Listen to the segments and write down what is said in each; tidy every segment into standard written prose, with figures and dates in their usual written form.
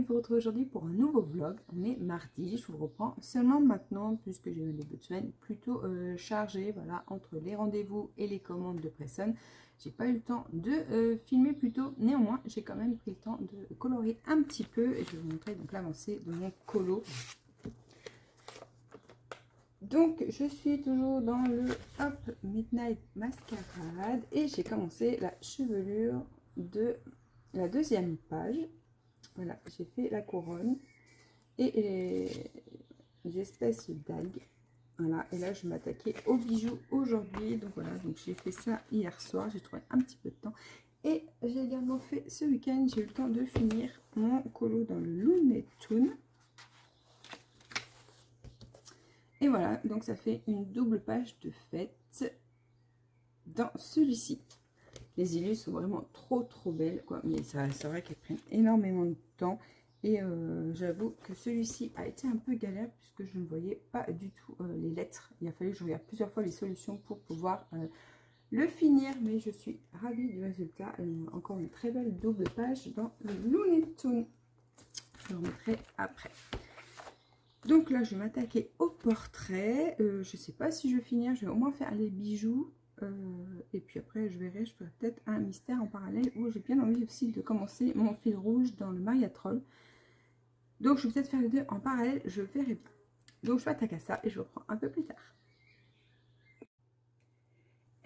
vous retrouver aujourd'hui pour un nouveau vlog. On est mardi, je vous reprends seulement maintenant puisque j'ai eu un début de semaine plutôt chargé, voilà, entre les rendez-vous et les commandes de Presson. J'ai pas eu le temps de filmer plus tôt, néanmoins j'ai quand même pris le temps de colorer un petit peu et je vais vous montrer donc l'avancée de mon colo. Donc je suis toujours dans le Hop Midnight Mascarade et j'ai commencé la chevelure de la deuxième page. Voilà, j'ai fait la couronne et les espèces d'algues. Voilà, et là je vais m'attaquer aux bijoux aujourd'hui. Donc voilà, donc j'ai fait ça hier soir, j'ai trouvé un petit peu de temps. Et j'ai également fait ce week-end, j'ai eu le temps de finir mon colo dans le Looney Tunes. Et voilà, donc ça fait une double page de fête dans celui-ci. Les illustres sont vraiment trop belles, quoi. Mais c'est vrai qu'elles prennent énormément de temps. Et j'avoue que celui-ci a été un peu galère puisque je ne voyais pas du tout les lettres. Il a fallu que je regarde plusieurs fois les solutions pour pouvoir le finir. Mais je suis ravie du résultat. Encore une très belle double page dans le Looney Tunes. Je le remettrai après. Donc là, je vais m'attaquer au portrait. Je ne sais pas si je vais finir. Je vais au moins faire les bijoux. Et puis après, je verrai. Je ferai peut-être un mystère en parallèle où j'ai bien envie aussi de commencer mon fil rouge dans le Mariatrol. Donc, je vais peut-être faire les deux en parallèle. Je verrai bien. Donc, je m'attaque à ça et je reprends un peu plus tard.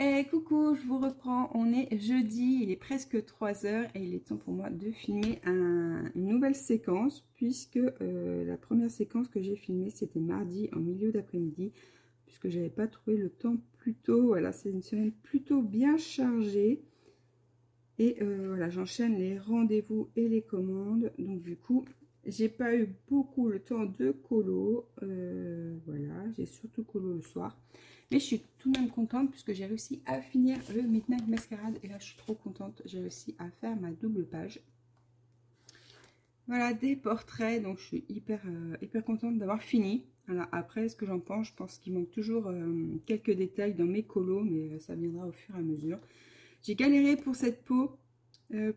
Et coucou, je vous reprends. On est jeudi, il est presque 3 h et il est temps pour moi de filmer une nouvelle séquence puisque la première séquence que j'ai filmée c'était mardi en milieu d'après-midi puisque j'avais pas trouvé le temps plus tôt. Voilà, c'est une semaine plutôt bien chargée et voilà, j'enchaîne les rendez-vous et les commandes, donc du coup j'ai pas eu beaucoup le temps de colo. Voilà, j'ai surtout colo le soir. Mais je suis tout de même contente puisque j'ai réussi à finir le Midnight Mascarade. Et là, je suis trop contente. J'ai réussi à faire ma double page. Voilà, des portraits. Donc, je suis hyper contente d'avoir fini. Alors, après, ce que j'en pense, je pense qu'il manque toujours quelques détails dans mes colos. Mais ça viendra au fur et à mesure. J'ai galéré pour cette peau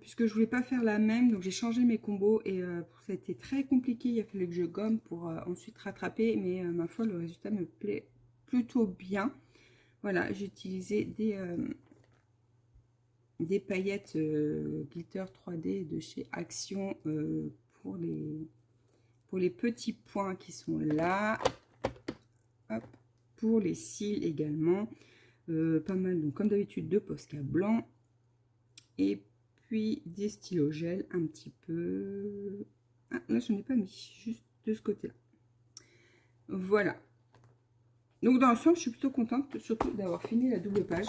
puisque je voulais pas faire la même. Donc, j'ai changé mes combos. Et ça a été très compliqué. Il a fallu que je gomme pour ensuite rattraper. Mais ma foi, le résultat me plaît plutôt bien. Voilà, j'ai utilisé des paillettes glitter 3D de chez Action pour les petits points qui sont là. Hop, pour les cils également. Pas mal, donc comme d'habitude, de Posca blanc. Et puis des stylos gel un petit peu. Ah, là, je n'en ai pas mis, juste de ce côté-là. Voilà. Donc dans l'ensemble, je suis plutôt contente, surtout d'avoir fini la double page.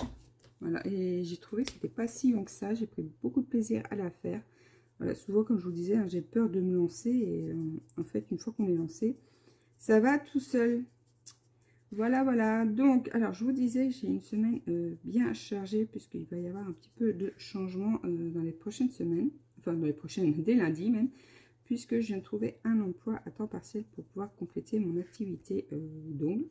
Voilà, et j'ai trouvé que c'était pas si long que ça. J'ai pris beaucoup de plaisir à la faire. Voilà, souvent, comme je vous disais, hein, j'ai peur de me lancer. Et en fait, une fois qu'on est lancé, ça va tout seul. Voilà, voilà. Donc, alors, je vous disais, j'ai une semaine bien chargée, puisqu'il va y avoir un petit peu de changement dans les prochaines semaines. Enfin, dans les prochaines, dès lundi même. Puisque je viens de trouver un emploi à temps partiel pour pouvoir compléter mon activité d'ongles.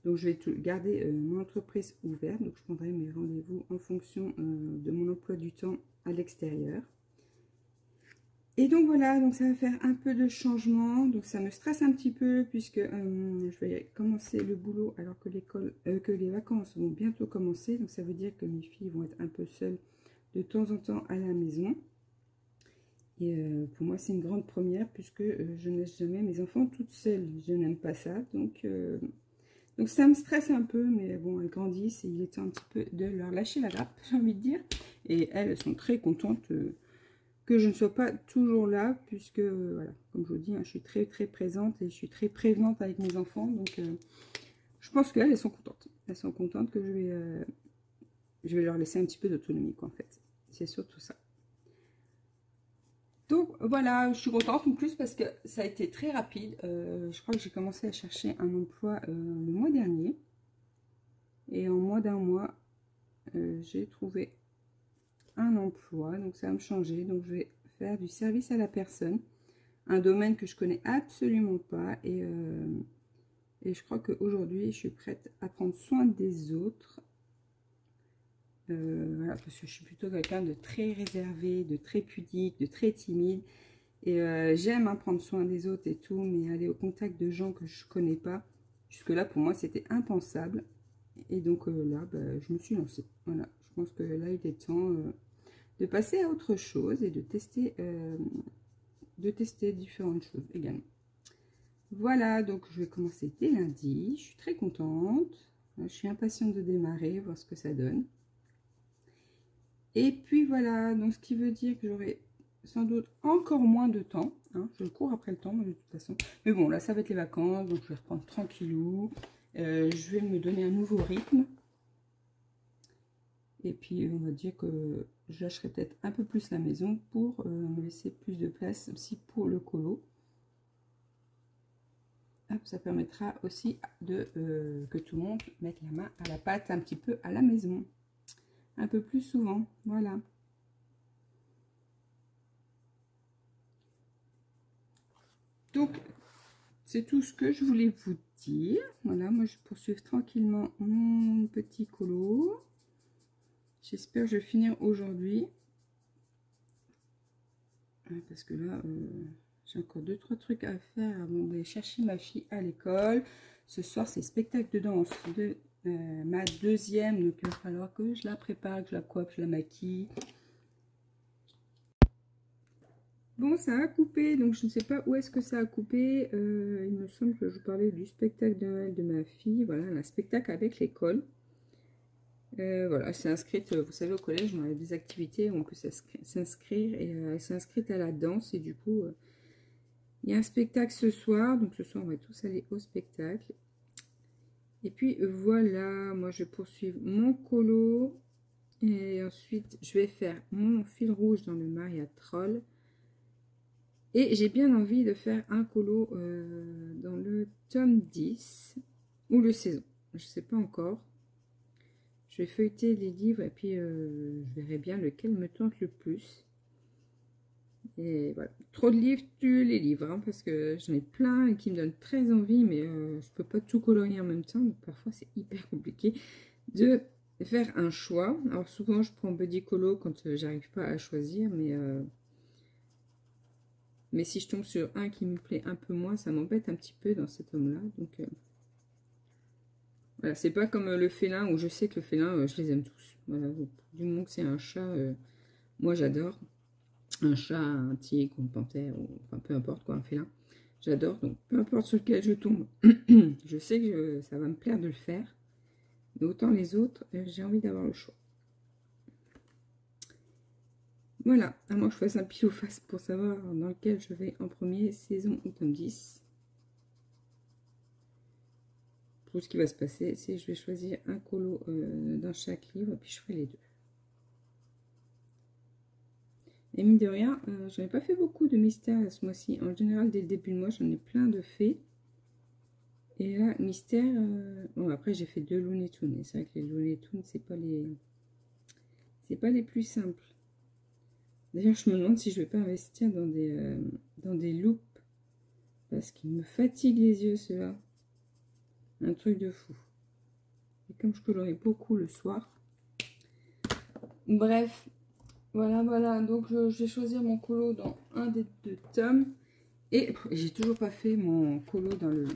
Donc, je vais garder mon entreprise ouverte. Donc, je prendrai mes rendez-vous en fonction de mon emploi du temps à l'extérieur. Et donc, voilà. Donc, ça va faire un peu de changement. Donc, ça me stresse un petit peu puisque je vais commencer le boulot alors que les vacances vont bientôt commencer. Donc, ça veut dire que mes filles vont être un peu seules de temps en temps à la maison. Et pour moi, c'est une grande première puisque je ne laisse jamais mes enfants toutes seules. Je n'aime pas ça. Donc ça me stresse un peu, mais bon, elles grandissent et il est temps un petit peu de leur lâcher la grappe, j'ai envie de dire. Et elles sont très contentes que je ne sois pas toujours là, puisque, voilà, comme je vous dis, hein, je suis très présente et je suis très prévenante avec mes enfants. Donc je pense qu'elles, elles sont contentes. Elles sont contentes que je vais leur laisser un petit peu d'autonomie, quoi, en fait. C'est surtout ça. Donc voilà, je suis contente en plus parce que ça a été très rapide. Je crois que j'ai commencé à chercher un emploi le mois dernier. Et en moins d'un mois, j'ai trouvé un emploi. Donc ça va me changer. Donc je vais faire du service à la personne. Un domaine que je connais absolument pas. Et je crois qu'aujourd'hui, je suis prête à prendre soin des autres. Voilà, parce que je suis plutôt quelqu'un de très réservé, de très pudique, de très timide. Et j'aime prendre soin des autres et tout, mais aller au contact de gens que je connais pas, jusque-là, pour moi, c'était impensable. Et donc là, bah, je me suis lancée. Voilà, je pense que là, il est temps de passer à autre chose et de tester différentes choses également. Voilà, donc je vais commencer dès lundi. Je suis très contente. Je suis impatiente de démarrer, voir ce que ça donne. Et puis voilà, donc ce qui veut dire que j'aurai sans doute encore moins de temps. Hein. Je cours après le temps, de toute façon. Mais bon, là, ça va être les vacances, donc je vais reprendre tranquillou. Je vais me donner un nouveau rythme. Et puis, on va dire que je lâcherai peut-être un peu plus la maison pour me laisser plus de place aussi pour le colo. Hop, ça permettra aussi que tout le monde mette la main à la pâte un petit peu à la maison. Un peu plus souvent, voilà. Donc, c'est tout ce que je voulais vous dire. Voilà, moi je poursuis tranquillement mon petit colo. J'espère que je vais finir aujourd'hui. Parce que là, j'ai encore 2-3 trucs à faire avant d'aller chercher ma fille à l'école. Ce soir, c'est spectacle de danse de ma deuxième. Donc, il va falloir que je la prépare, que je la coiffe, je la maquille. Bon, ça a coupé, donc je ne sais pas où est-ce que ça a coupé. Il me semble que je vous parlais du spectacle de Noël de ma fille. Voilà, un spectacle avec l'école. Voilà, elle s'est inscrite, vous savez, au collège, on a des activités où on peut s'inscrire. Et elle s'est inscrite à la danse. Et du coup, il y a un spectacle ce soir. Donc ce soir, on va tous aller au spectacle. Et puis voilà, moi je vais poursuivre mon colo. Et ensuite, je vais faire mon fil rouge dans le Maria Troll. Et j'ai bien envie de faire un colo dans le tome 10 ou le saison. Je ne sais pas encore. Je vais feuilleter les livres et puis je verrai bien lequel me tente le plus. Et voilà. Trop de livres tue les livres, hein, parce que j'en ai plein et qui me donnent très envie, mais je peux pas tout colorier en même temps. Donc parfois c'est hyper compliqué de faire un choix. Alors souvent je prends Buddy Colo quand j'arrive pas à choisir, mais si je tombe sur un qui me plaît un peu moins, ça m'embête un petit peu dans cet homme-là. Donc voilà, c'est pas comme le félin où je sais que le félin, je les aime tous. Voilà, donc, du moment que c'est un chat, moi j'adore. Un chat, un tigre, une panthère, ou, enfin peu importe quoi, un félin. J'adore, donc peu importe sur lequel je tombe, je sais que ça va me plaire de le faire. Mais autant les autres, j'ai envie d'avoir le choix. Voilà, à moins que je fasse un pile ou face pour savoir dans lequel je vais en premier, saison ou tome 10. Tout ce qui va se passer, c'est que je vais choisir un colo dans chaque livre, puis je ferai les deux. Et mine de rien, j'en ai pas fait beaucoup de mystères ce mois-ci. En général, dès le début de mois, j'en ai plein de faits. Et là, mystère... bon, après, j'ai fait 2 Looney Tunes. Et c'est vrai que les Looney Tunes, c'est pas les plus simples. D'ailleurs, je me demande si je vais pas investir dans des loupes. Parce qu'ils me fatiguent les yeux, ceux-là. Un truc de fou. Et comme je colorie beaucoup le soir. Bref, voilà. Donc, je vais choisir mon colo dans un des 2 tomes. Et j'ai toujours pas fait mon colo dans le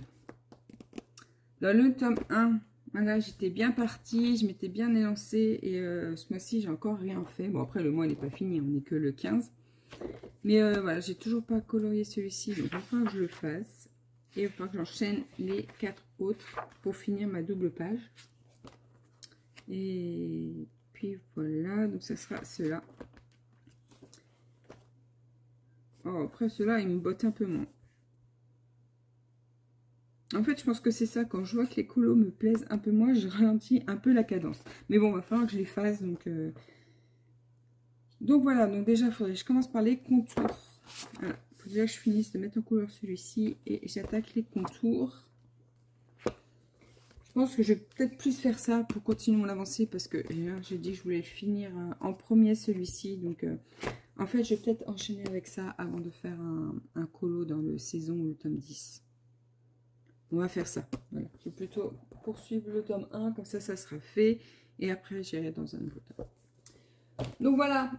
tome 1. Voilà, j'étais bien partie, je m'étais bien élancée. Et ce mois-ci, j'ai encore rien fait. Bon, après, le mois n'est pas fini, on n'est que le 15. Mais voilà, j'ai toujours pas colorié celui-ci. Donc, il va falloir que je le fasse. Et il va falloir que j'enchaîne les 4 autres pour finir ma double page. Et puis voilà, donc ça sera ceux-là. Oh, après ceux-là, ils me bottent un peu moins. En fait, je pense que c'est ça. Quand je vois que les colos me plaisent un peu moins, je ralentis un peu la cadence. Mais bon, il va falloir que je les fasse. Donc voilà, donc déjà, il faudrait que je commence par les contours. Voilà, il faut déjà que je finisse de mettre en couleur celui-ci et j'attaque les contours. Je pense que je vais peut-être plus faire ça pour continuer mon avancée parce que j'ai dit que je voulais finir en premier celui-ci. Donc en fait, je vais peut-être enchaîner avec ça avant de faire un colo dans le saison ou le tome 10. On va faire ça. Voilà. Je vais plutôt poursuivre le tome 1, comme ça sera fait. Et après, j'irai dans un nouveau tome. Donc voilà,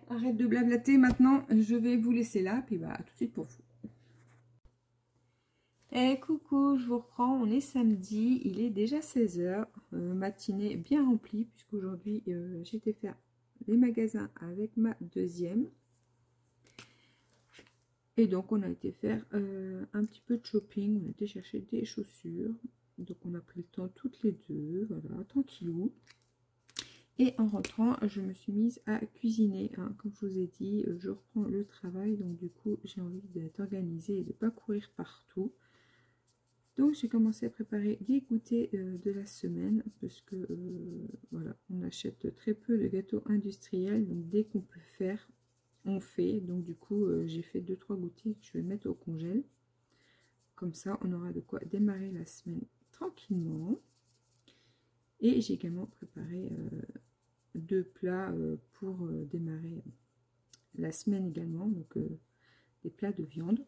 arrête de blablater maintenant, je vais vous laisser là, puis bah à tout de suite pour vous. Coucou, je vous reprends, on est samedi, il est déjà 16 h, matinée bien remplie, puisqu'aujourd'hui j'ai été faire les magasins avec ma deuxième. Et donc on a été faire un petit peu de shopping, on a été chercher des chaussures, donc on a pris le temps toutes les deux, voilà, tranquillou. Et en rentrant, je me suis mise à cuisiner, hein. Comme je vous ai dit, je reprends le travail, donc du coup j'ai envie d'être organisée et de ne pas courir partout. Donc j'ai commencé à préparer les goûters de la semaine, parce que voilà, on achète très peu de gâteaux industriels, donc dès qu'on peut faire, on fait. Donc du coup j'ai fait 2-3 goûters que je vais mettre au congèle. Comme ça on aura de quoi démarrer la semaine tranquillement. Et j'ai également préparé 2 plats pour démarrer la semaine également, donc des plats de viande.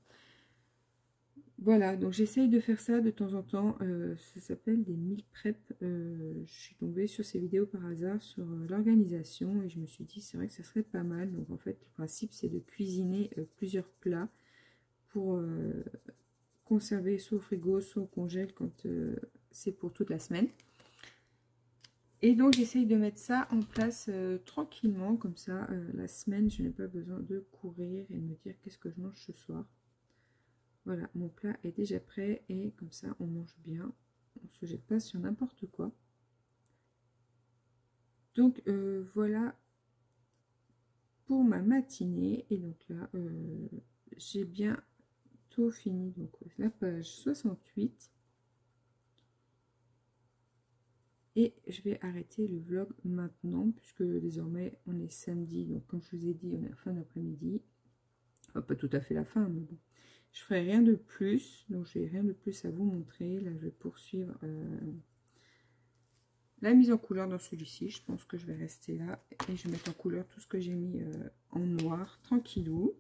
Voilà, donc j'essaye de faire ça de temps en temps, ça s'appelle des meal prep. Je suis tombée sur ces vidéos par hasard sur l'organisation et je me suis dit c'est vrai que ça serait pas mal. Donc en fait le principe c'est de cuisiner plusieurs plats pour conserver soit au frigo, soit au congèle quand c'est pour toute la semaine. Et donc j'essaye de mettre ça en place tranquillement, comme ça la semaine je n'ai pas besoin de courir et de me dire qu'est-ce que je mange ce soir. Voilà, mon plat est déjà prêt et comme ça on mange bien, on ne se jette pas sur n'importe quoi. Donc voilà pour ma matinée. Et donc là j'ai bientôt fini, donc la page 68. Et je vais arrêter le vlog maintenant puisque désormais on est samedi, donc comme je vous ai dit on est à la fin d'après-midi. Enfin, pas tout à fait la fin, mais bon. Je ferai rien de plus, donc j'ai rien de plus à vous montrer. Là je vais poursuivre la mise en couleur dans celui-ci. Je pense que je vais rester là et je vais mettre en couleur tout ce que j'ai mis en noir, tranquillou.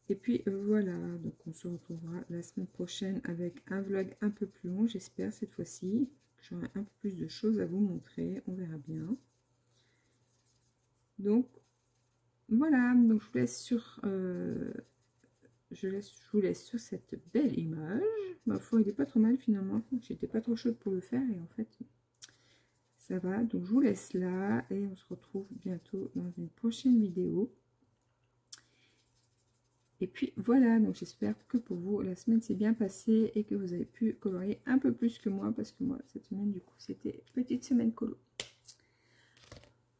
Et puis voilà, donc on se retrouvera la semaine prochaine avec un vlog un peu plus long, j'espère cette fois-ci. J'aurai un peu plus de choses à vous montrer, on verra bien. Donc voilà, donc je vous laisse sur je vous laisse sur cette belle image. Ma foi, il n'est pas trop mal finalement. J'étais pas trop chaude pour le faire et en fait, ça va. Donc, je vous laisse là et on se retrouve bientôt dans une prochaine vidéo. Et puis voilà, donc j'espère que pour vous, la semaine s'est bien passée et que vous avez pu colorier un peu plus que moi parce que moi, cette semaine, du coup, c'était petite semaine colo.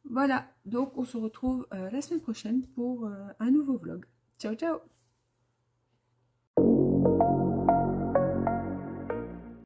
Voilà, donc on se retrouve la semaine prochaine pour un nouveau vlog. Ciao, ciao!